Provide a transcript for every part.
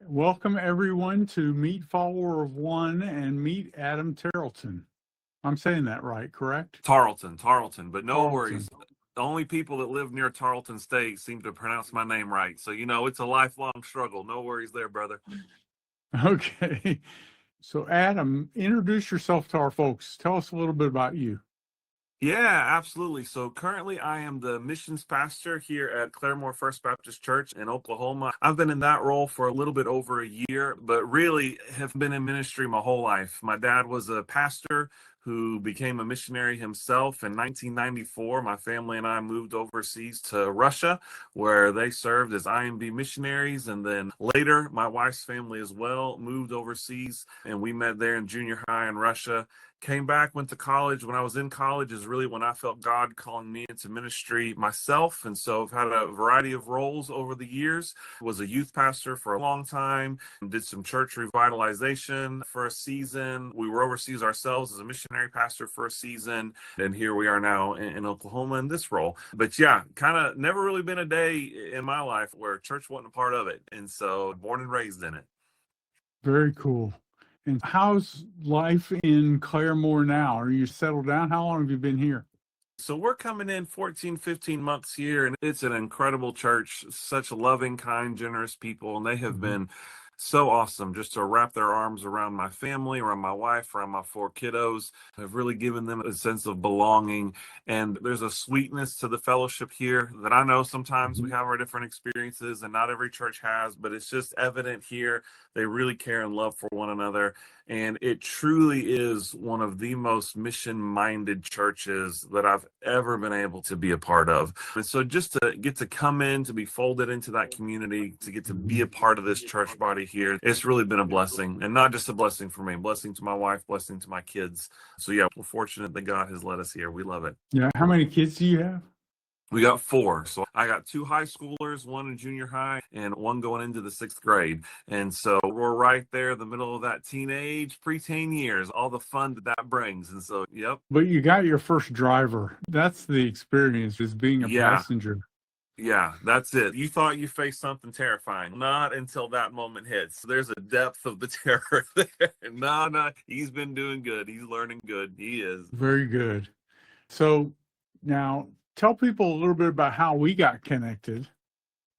Welcome everyone to meet Fo1 and meet Adam Tarleton. I'm saying that right, correct? Tarleton, but no Tarleton. worries. The only people that live near Tarleton State seem to pronounce my name right. So, it's a lifelong struggle. No worries there, brother. Okay. So Adam, introduce yourself to our folks. Tell us a little bit about you. Yeah, absolutely. So currently I am the missions pastor here at Claremore First Baptist Church in Oklahoma. I've been in that role for a little bit over a year, but really have been in ministry my whole life. My dad was a pastor who became a missionary himself in 1994. My family and I moved overseas to Russia, where they served as IMB missionaries. And then later, my wife's family as well moved overseas, and we met there in junior high in Russia. Came back, went to college. When I was in college is really when I felt God calling me into ministry myself. And so I've had a variety of roles over the years. Was a youth pastor for a long time, did some church revitalization for a season. We were overseas ourselves as a missionary pastor for a season. And here we are now in Oklahoma in this role. But yeah, kind of never really been a day in my life where church wasn't a part of it. And so born and raised in it. Very cool. And how's life in Claremore now? Are you settled down? How long have you been here? So we're coming in 14, 15 months here, and it's an incredible church, such loving, kind, generous people, and they have been so awesome just to wrap their arms around my family, around my wife, around my four kiddos. Have really given them a sense of belonging, and there's a sweetness to the fellowship here that I know sometimes we have our different experiences, and not every church has, but it's just evident here. They really care and love for one another. And it truly is one of the most mission-minded churches that I've ever been able to be a part of. And so just to get to come in, to be folded into that community, to get to be a part of this church body here, it's really been a blessing. And not just a blessing for me, a blessing to my wife, blessing to my kids. So yeah, we're fortunate that God has led us here. We love it. Yeah. How many kids do you have? We got four. So I got two high schoolers, one in junior high and one going into the 6th grade. And so we're right there in the middle of that teenage, preteen years, all the fun that brings. And so, yep. But you got your first driver. That's the experience, is being a passenger. Yeah, that's it. You thought you faced something terrifying. Not until that moment hits. There's a depth of the terror there. No, he's been doing good. He's learning good. He is. Very good. So now tell people a little bit about how we got connected.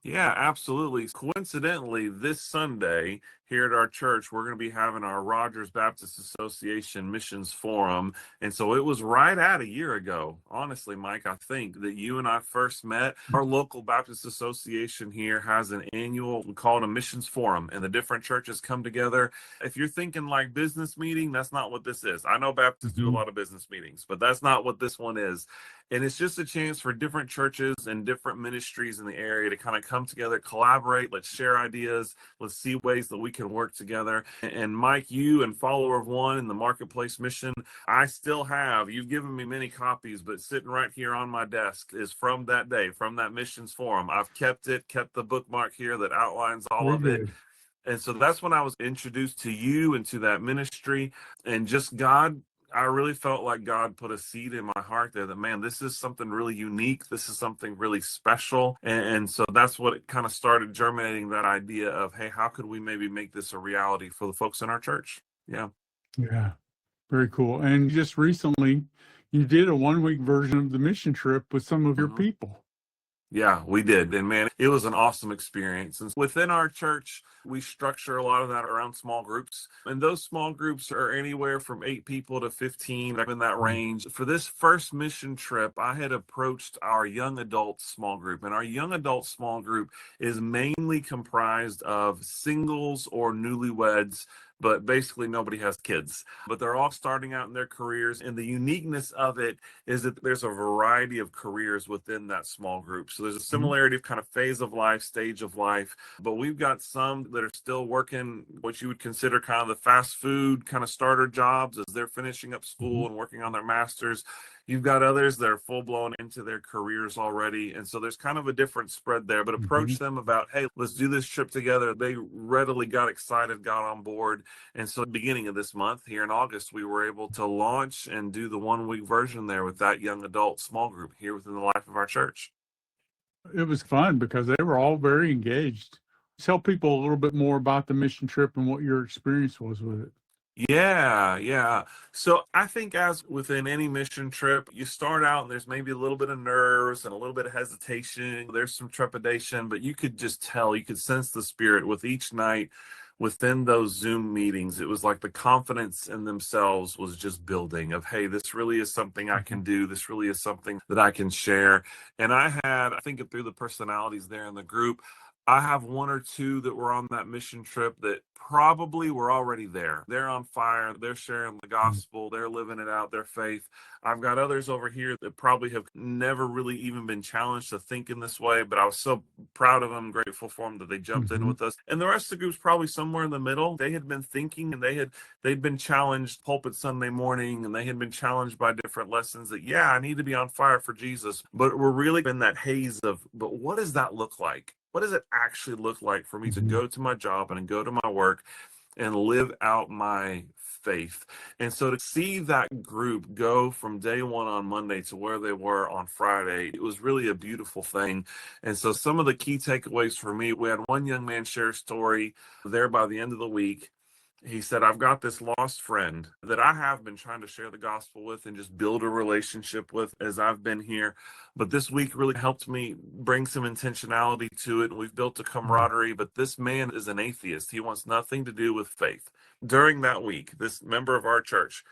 Yeah, absolutely. Coincidentally, this Sunday here at our church, we're going to be having our Rogers Baptist Association Missions Forum. And so it was right at a year ago, honestly, Mike, I think that you and I first met. Our local Baptist Association here has an annual, we call it a Missions Forum, and the different churches come together. If you're thinking like business meeting, that's not what this is. I know Baptists do a lot of business meetings, but that's not what this one is. And it's just a chance for different churches and different ministries in the area to kind of come together, collaborate, let's share ideas, let's see ways that we can work together. And Mike, you and follower of one in the marketplace mission, I still have, you've given me many copies, but sitting right here on my desk is from that day, from that missions forum. I've kept the bookmark here that outlines all of it. And so that's when I was introduced to you and to that ministry, and just God, I really felt like God put a seed in my heart there that, man, this is something really unique. This is something really special. And so that's what it kind of started germinating, that idea of, hey, how could we maybe make this a reality for the folks in our church? Yeah. Yeah. Very cool. And just recently, you did a 1-week version of the mission trip with some of your people. Yeah, we did. And man, it was an awesome experience. And within our church, we structure a lot of that around small groups. And those small groups are anywhere from 8 people to 15, in that range. For this first mission trip, I had approached our young adult small group. And our young adult small group is mainly comprised of singles or newlyweds, but basically nobody has kids. But they're all starting out in their careers. And the uniqueness of it is that there's a variety of careers within that small group. So there's a similarity of kind of phase of life, stage of life. But we've got some that are still working what you would consider kind of the fast food kind of starter jobs as they're finishing up school and working on their masters. You've got others that are full blown into their careers already. And so there's kind of a different spread there, but approach them about, hey, let's do this trip together. They readily got excited, got on board. And so at the beginning of this month here in August, we were able to launch and do the 1-week version there with that young adult small group here within the life of our church. It was fun because they were all very engaged. Tell people a little bit more about the mission trip and what your experience was with it. Yeah. So I think as within any mission trip, you start out and there's maybe a little bit of nerves and a little bit of hesitation. There's some trepidation, but you could just tell, you could sense the spirit with each night within those Zoom meetings. It was like the confidence in themselves was just building of, hey, this really is something I can do. This really is something that I can share. And I think through the personalities there in the group, I have one or two that were on that mission trip that probably were already there. They're on fire. They're sharing the gospel. They're living it out, their faith. I've got others over here that probably have never really even been challenged to think in this way, but I was so proud of them, grateful for them that they jumped in with us. And the rest of the group's probably somewhere in the middle. They had been thinking and they'd been challenged pulpit Sunday morning, and they had been challenged by different lessons that, yeah, I need to be on fire for Jesus. But we're really in that haze of, but what does that look like? What does it actually look like for me to go to my job and go to my work and live out my faith? And so to see that group go from day one on Monday to where they were on Friday, it was really a beautiful thing. And so some of the key takeaways for me, we had one young man share a story there by the end of the week. He said, I've got this lost friend that I have been trying to share the gospel with and just build a relationship with as I've been here. But this week really helped me bring some intentionality to it. And we've built a camaraderie. But this man is an atheist. He wants nothing to do with faith. During that week, this member of our church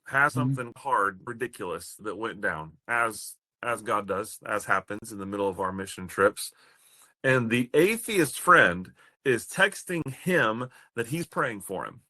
has something hard, ridiculous that went down, as God does, as happens in the middle of our mission trips. And the atheist friend is texting him that he's praying for him.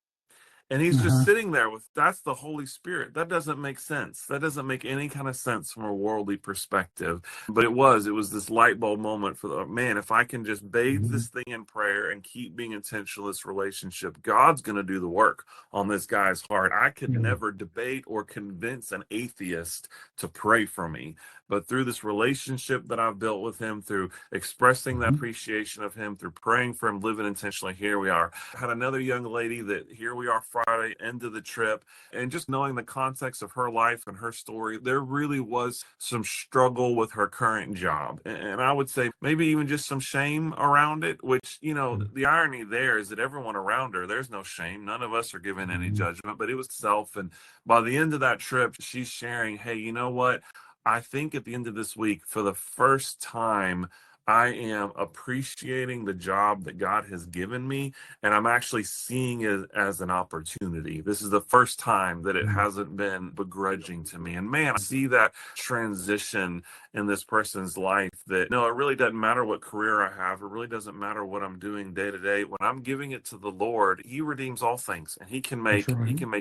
And he's just sitting there with, that's the Holy Spirit. That doesn't make sense. That doesn't make any kind of sense from a worldly perspective. But it was this light bulb moment for the man. If I can just bathe this thing in prayer and keep being intentional in this relationship, God's going to do the work on this guy's heart. I could never debate or convince an atheist to pray for me. But through this relationship that I've built with him, through expressing that appreciation of him, through praying for him, living intentionally, here we are. I had another young lady that here we are Friday, end of the trip, and just knowing the context of her life and her story, there really was some struggle with her current job. And I would say maybe even just some shame around it, which, the irony there is that everyone around her, there's no shame. None of us are given any judgment, but it was self. And by the end of that trip, she's sharing, hey, you know what? I think at the end of this week, for the first time, I am appreciating the job that God has given me, and I'm actually seeing it as an opportunity. This is the first time that it hasn't been begrudging to me. And man, I see that transition in this person's life that, no, it really doesn't matter what career I have. It really doesn't matter what I'm doing day to day. When I'm giving it to the Lord, He redeems all things, and He can make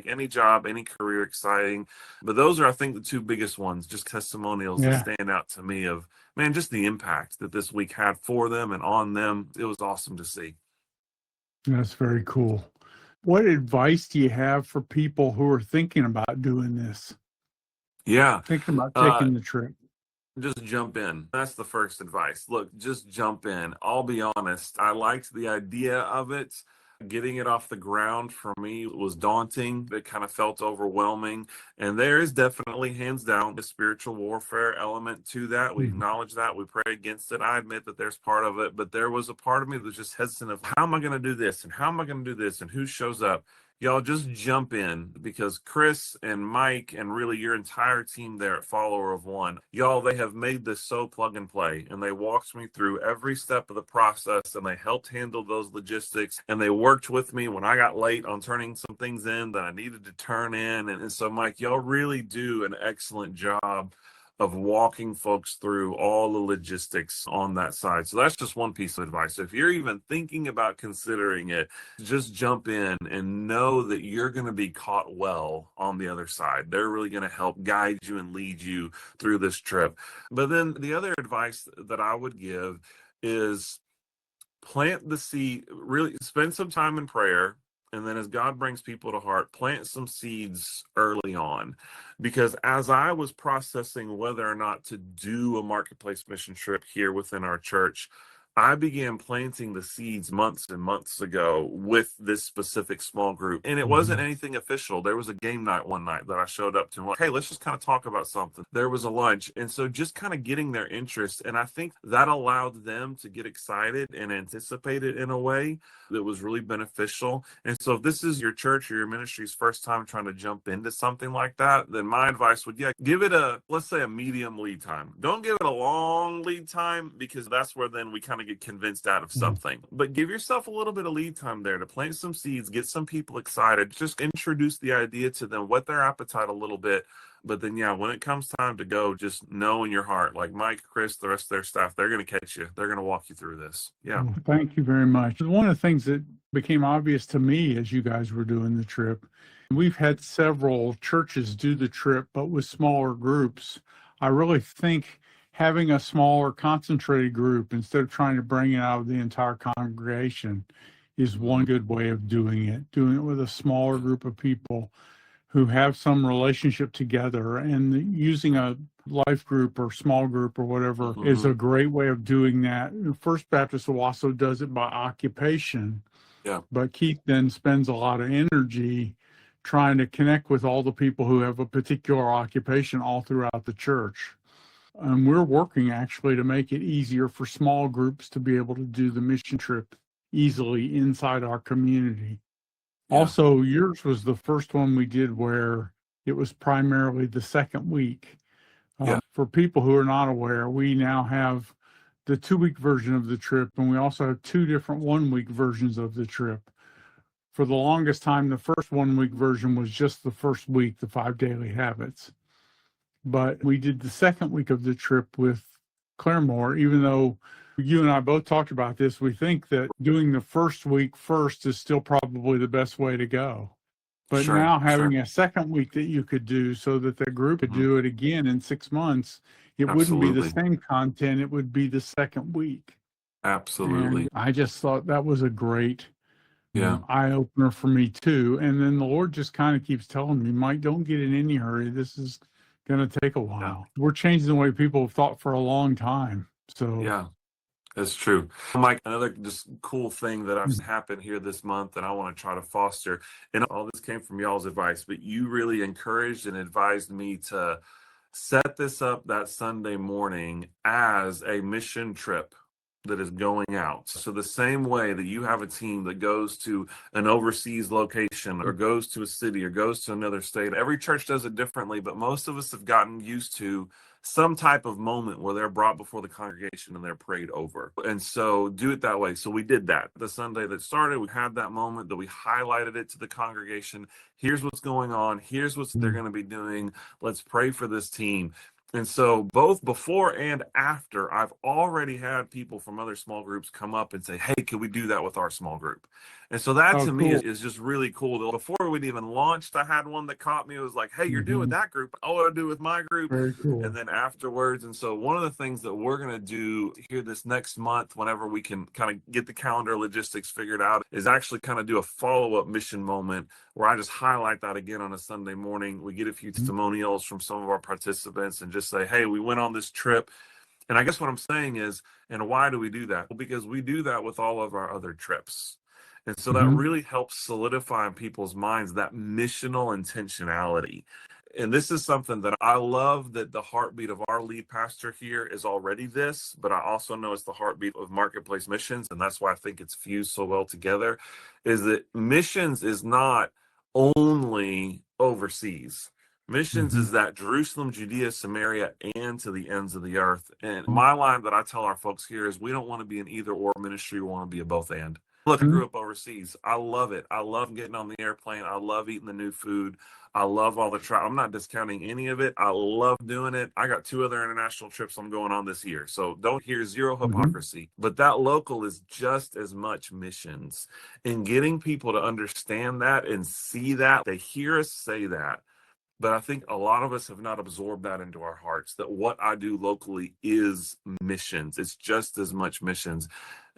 any job, any career exciting. But those are, I think, the two biggest ones, just testimonials that stand out to me of, man, just the impact that this week had for them and on them. It was awesome to see. That's very cool. What advice do you have for people who are thinking about doing this? Yeah. Thinking about taking the trip. Just jump in. That's the first advice. Look, just jump in. I'll be honest. I liked the idea of it. Getting it off the ground for me was daunting. It kind of felt overwhelming. And there is definitely, hands down, a spiritual warfare element to that. We acknowledge that. We pray against it. I admit that there's part of it. But there was a part of me that was just hesitant of, how am I going to do this? And how am I going to do this? And who shows up? Y'all just jump in, because Chris and Mike and really your entire team there at Follower of One, y'all, they have made this so plug and play, and they walked me through every step of the process, and they helped handle those logistics, and they worked with me when I got late on turning some things in that I needed to turn in. And so, Mike, y'all really do an excellent job of walking folks through all the logistics on that side. So that's just one piece of advice. If you're even thinking about considering it, just jump in and know that you're going to be caught well on the other side. They're really going to help guide you and lead you through this trip. But then the other advice that I would give is plant the seed, really spend some time in prayer. And then as God brings people to heart, plant some seeds early on. Because as I was processing whether or not to do a marketplace mission trip here within our church, I began planting the seeds months and months ago with this specific small group. And it wasn't anything official. There was a game night one night that I showed up to. Like, hey, let's just kind of talk about something. There was a lunch. And so just kind of getting their interest. And I think that allowed them to get excited and anticipate it in a way that was really beneficial. And so if this is your church or your ministry's first time trying to jump into something like that, then my advice would, give it let's say a medium lead time. Don't give it a long lead time, because that's where then we kind of get convinced out of something. But give yourself a little bit of lead time there to plant some seeds, get some people excited, just introduce the idea to them, whet their appetite a little bit. But then, when it comes time to go, just know in your heart, like Mike, Chris, the rest of their staff, they're going to catch you. They're going to walk you through this. Yeah. Well, thank you very much. One of the things that became obvious to me as you guys were doing the trip, we've had several churches do the trip, but with smaller groups. I really think having a smaller concentrated group instead of trying to bring it out of the entire congregation is one good way of doing it. Doing it with a smaller group of people who have some relationship together, and using a life group or small group or whatever is a great way of doing that. First Baptist also does it by occupation. Yeah. But Keith then spends a lot of energy trying to connect with all the people who have a particular occupation all throughout the church. And we're working actually to make it easier for small groups to be able to do the mission trip easily inside our community. Yeah. Also, yours was the first one we did where it was primarily the second week. For people who are not aware, we now have the 2-week version of the trip, and we also have 2 different 1-week versions of the trip. For the longest time, the first 1-week version was just the first week, the 5 daily habits. But we did the second week of the trip with Claremore, even though you and I both talked about this, we think that doing the first week first is still probably the best way to go. But now having a second week that you could do so that the group could do it again in 6 months, it wouldn't be the same content, it would be the second week. Absolutely. And I just thought that was a great Yeah. eye opener for me too. And then the Lord just kind of keeps telling me, Mike, don't get in any hurry. This is going to take a while. We're changing the way people have thought for a long time. So Yeah, that's true. Mike, another just cool thing that I've happened here this month and I want to try to foster, and all this came from y'all's advice, but you really encouraged and advised me to set this up that Sunday morning as a mission trip that is going out. So the same way that you have a team that goes to an overseas location or goes to a city or goes to another state, every church does it differently, but most of us have gotten used to some type of moment where they're brought before the congregation and they're prayed over. And so do it that way. So we did that. The Sunday that started, we had that moment that we highlighted it to the congregation. Here's what's going on. Here's what they're going to be doing. Let's pray for this team. And so both before and after, I've already had people from other small groups come up and say, hey, can we do that with our small group? And so that to me is just really cool. Before we'd even launched, I had one that caught me. It was like, hey, you're doing that group. I want to do with my group. Very cool. And then afterwards. And so one of the things that we're going to do here this next month, whenever we can kind of get the calendar logistics figured out, is actually kind of do a follow-up mission moment where I just highlight that again on a Sunday morning. We get a few testimonials from some of our participants and just say, hey, we went on this trip. And I guess what I'm saying is, and why do we do that? Well, because we do that with all of our other trips. And so that really helps solidify in people's minds that missional intentionality. And this is something that I love, that the heartbeat of our lead pastor here is already this, but I also know it's the heartbeat of Marketplace Missions. And that's why I think it's fused so well together, is that missions is not only overseas. Missions is that Jerusalem, Judea, Samaria, and to the ends of the earth. And my line that I tell our folks here is we don't want to be an either or ministry. We want to be a both and. Look, I grew up overseas. I love it. I love getting on the airplane. I love eating the new food. I love all the travel. I'm not discounting any of it. I love doing it. I got 2 other international trips I'm going on this year. So don't hear zero hypocrisy. But that local is just as much missions. And getting people to understand that and see that, they hear us say that. But I think a lot of us have not absorbed that into our hearts, that what I do locally is missions. It's just as much missions.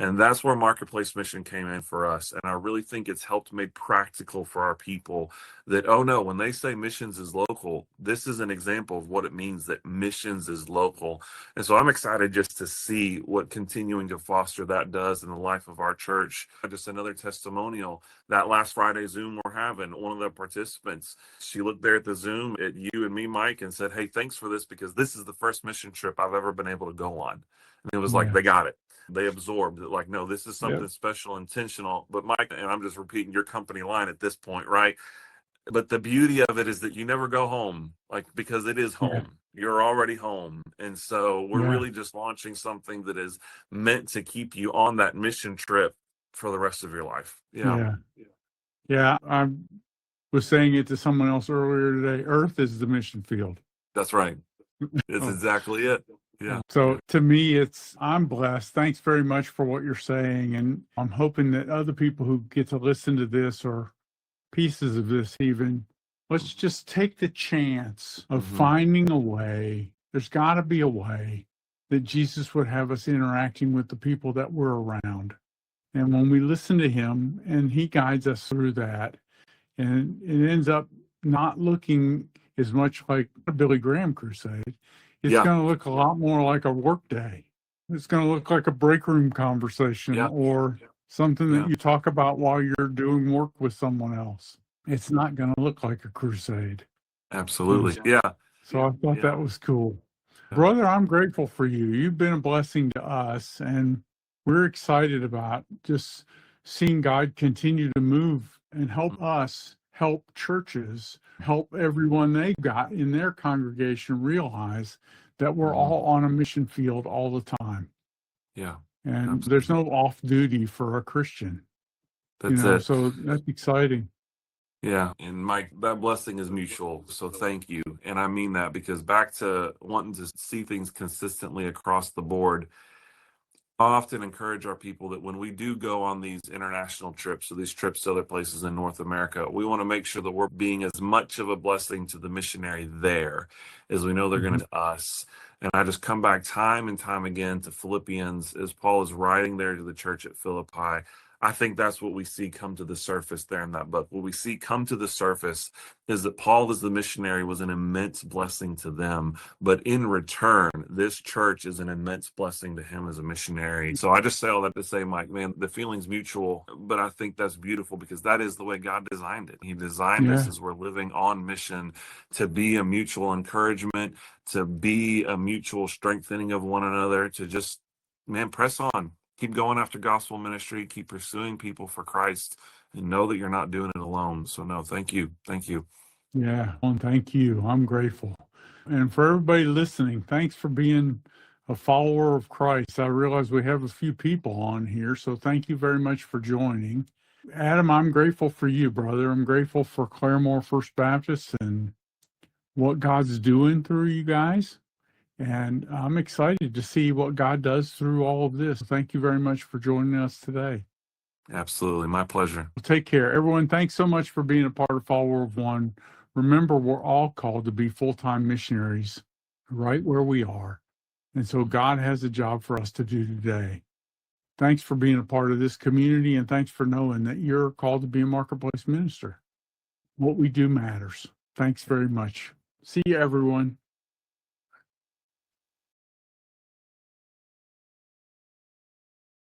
And that's where Marketplace Mission came in for us. And I really think it's helped made practical for our people that, oh no, when they say missions is local, this is an example of what it means that missions is local. And so I'm excited just to see what continuing to foster that does in the life of our church. Just another testimonial, that last Friday Zoom we're having, one of the participants, she looked there at the Zoom at you and me, Mike, and said, hey, thanks for this, because this is the first mission trip I've ever been able to go on. And it was like, they got it. They absorbed it. Like, no, this is something special, intentional. But Mike, and I'm just repeating your company line at this point, right? But the beauty of it is that you never go home, like, because it is home. You're already home. And so we're really just launching something that is meant to keep you on that mission trip for the rest of your life. Yeah. I was saying it to someone else earlier today. Earth is the mission field. That's right. It's exactly it. Yeah. So to me, I'm blessed. Thanks very much for what you're saying. And I'm hoping that other people who get to listen to this, or pieces of this even, let's just take the chance of finding a way. There's got to be a way that Jesus would have us interacting with the people that we're around. And when we listen to him and he guides us through that, and it ends up not looking as much like a Billy Graham crusade, it's going to look a lot more like a work day. It's going to look like a break room conversation or something that you talk about while you're doing work with someone else. It's not going to look like a crusade. Absolutely. So I thought that was cool. Brother, I'm grateful for you. You've been a blessing to us, and we're excited about just seeing God continue to move and help us, help churches, help everyone they've got in their congregation realize that we're all on a mission field all the time. And there's no off duty for a Christian. That's it. So that's exciting. And Mike, that blessing is mutual. So thank you. And I mean that, because back to wanting to see things consistently across the board, I often encourage our people that when we do go on these international trips or these trips to other places in North America, we want to make sure that we're being as much of a blessing to the missionary there as we know they're going to us. And I just come back time and time again to Philippians as Paul is writing there to the church at Philippi. I think that's what we see come to the surface there in that book. What we see come to the surface is that Paul, as the missionary, was an immense blessing to them. But in return, this church is an immense blessing to him as a missionary. So I just say all that to say, Mike, man, the feeling's mutual. But I think that's beautiful, because that is the way God designed it. He designed us as we're living on mission to be a mutual encouragement, to be a mutual strengthening of one another, to just, man, press on. Keep going after gospel ministry, keep pursuing people for Christ, and know that you're not doing it alone. So no, thank you. Thank you. Yeah, well, thank you. I'm grateful. And for everybody listening, thanks for being a follower of Christ. I realize we have a few people on here, so thank you very much for joining. Adam, I'm grateful for you, brother. I'm grateful for Claremore First Baptist and what God's doing through you guys. And I'm excited to see what God does through all of this. Thank you very much for joining us today. Absolutely. My pleasure. Well, take care. Everyone, thanks so much for being a part of Follower of One. Remember, we're all called to be full-time missionaries right where we are. And so God has a job for us to do today. Thanks for being a part of this community, and thanks for knowing that you're called to be a marketplace minister. What we do matters. Thanks very much. See you, everyone.